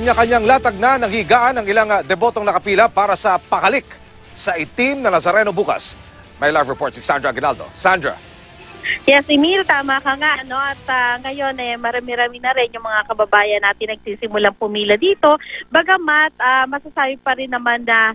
Kanya-kanyang latag na ng higaan ng ilang debotong nakapila para sa pakalik sa itim na Nazareno bukas. May live report si Sandra Aguinaldo. Sandra. Yes, Emil, tama ka nga. At ngayon, marami-rami na rin yung mga kababayan natin nagsisimulang pumila dito. Bagamat, masasabi pa rin naman na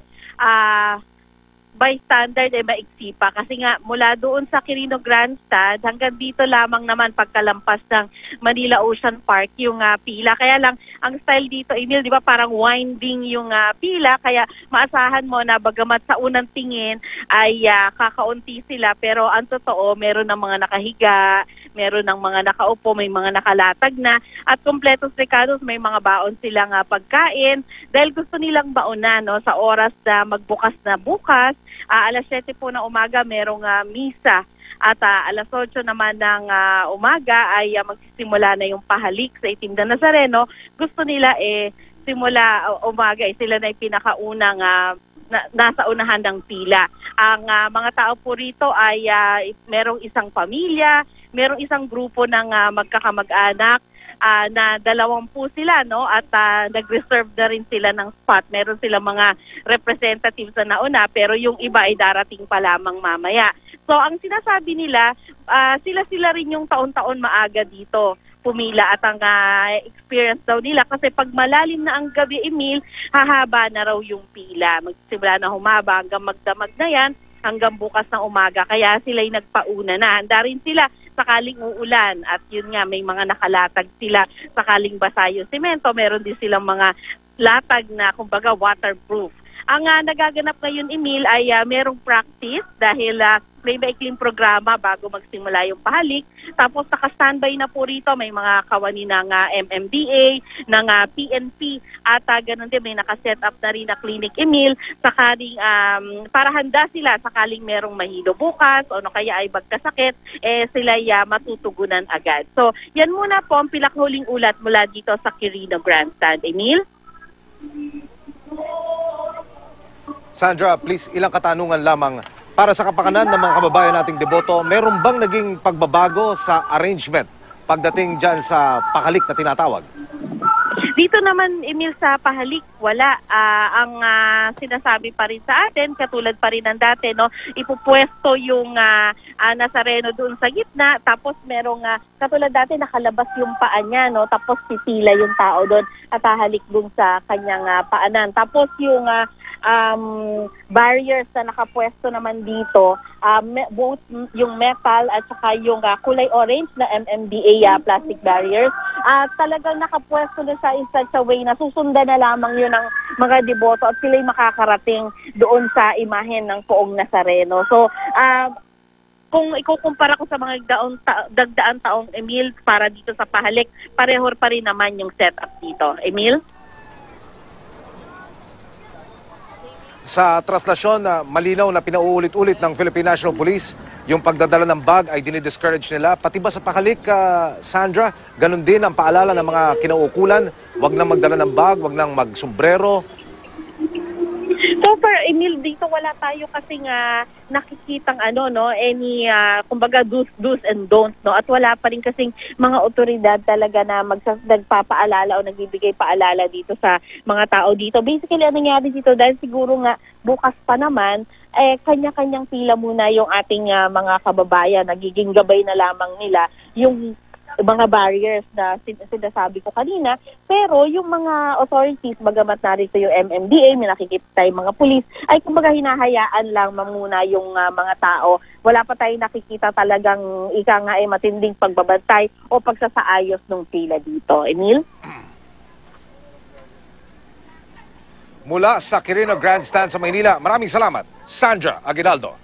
by standard maiksi pa. Kasi nga, mula doon sa Quirino Grandstand, hanggang dito lamang naman pagkalampas ng Manila Ocean Park yung pila. Kaya lang, ang style dito, Emil, di ba parang winding yung pila. Kaya maasahan mo na bagamat sa unang tingin ay kakaunti sila. Pero ang totoo, meron ng mga nakahiga, meron ng mga nakaupo, may mga nakalatag na. At kompletos recados, may mga baon silang pagkain. Dahil gusto nilang baonan sa oras na magbukas na bukas. Alas 7 po ng umaga merong misa at alas 8 naman ng umaga ay magsisimula na yung pahalik sa itim na Nazareno. Gusto nila simula umaga sila na yung pinakaunang nasa unahan ng pila. Ang mga tao po rito ay merong isang pamilya, merong isang grupo ng magkakamag-anak na 20 sila at nag-reserve na rin sila ng spot. Meron silang mga representatives na nauna pero yung iba ay darating pa lamang mamaya. So ang sinasabi nila, sila-sila rin yung taon-taon maaga dito pumila at ang experience daw nila kasi pag malalim na ang gabi, Emil, hahaba na raw yung pila. Magsimula na humaba hanggang magdamag na yan hanggang bukas ng umaga. Kaya sila'y nagpauna na. Handa rin sila sakaling uulan at yun nga may mga nakalatag sila sakaling basa yung semento. Meron din silang mga latag na kumbaga waterproof. Ang nagaganap ngayon, Emil, ay merong practice dahil may maikling programa bago magsimula yung pahalik. Tapos naka-standby na po rito, may mga kawani ng MMDA, ng PNP, at ganun din may naka-set up na rin na clinic, Emil, sakaling para handa sila sakaling merong mahilo bukas o kaya ay magkasakit, sila matutugunan agad. So, yan muna po ang pinakahuling ulat mula dito sa Quirino Grandstand. Emil? Sandra, please, ilang katanungan lamang para sa kapakanan ng mga kababayan nating deboto. Meron bang naging pagbabago sa arrangement pagdating dyan sa pakalik na tinatawag? Dito naman, Emil, sa pahalik, wala. Ang sinasabi pa rin sa atin, katulad pa rin ng dati, ipupwesto yung Nazareno doon sa gitna, tapos merong, katulad dati, nakalabas yung paa niya, tapos pipila yung tao doon at hahalik doon sa kanyang paanan. Tapos yung barriers na nakapwesto naman dito, both yung metal at saka yung kulay orange na MMDA plastic barriers, talagang nakapwesto na sa such a way na susundan na lamang yun ng mga deboto at sila'y makakarating doon sa imahen ng Poong Nazareno. So, kung ikukumpara ko sa mga dagdaan taong, Emil, para dito sa pahalik, pareho pa rin naman yung setup dito. Emil? Sa traslasyon na malinaw na pinauulit-ulit ng Philippine National Police, yung pagdadala ng bag ay dinidiscourage nila. Pati ba sa pakalik, Sandra, ganun din ang paalala ng mga kinauukulan? Huwag nang magdala ng bag, huwag nang magsombrero. So far, Emil, dito wala tayo kasi nga nakikitang any kumbaga do's and don'ts, at wala pa rin kasing mga otoridad talaga na nagpapaalala o nagbibigay paalala dito sa mga tao dito. Basically, ang nangyari dito dahil siguro nga bukas pa naman, kanya-kanyang pila muna yung ating mga kababayan, nagiging gabay na lamang nila yung mga barriers na sinasabi ko kanina. Pero yung mga authorities, bagamat narito yung MMDA, may nakikita tayong mga pulis, ay kumbaga hinahayaan lang muna yung mga tao. Wala pa tayong nakikita talagang matinding pagbabantay o pagsasaayos ng pila dito. Emil? Mula sa Quirino Grandstand sa Maynila, maraming salamat, Sandra Aguinaldo.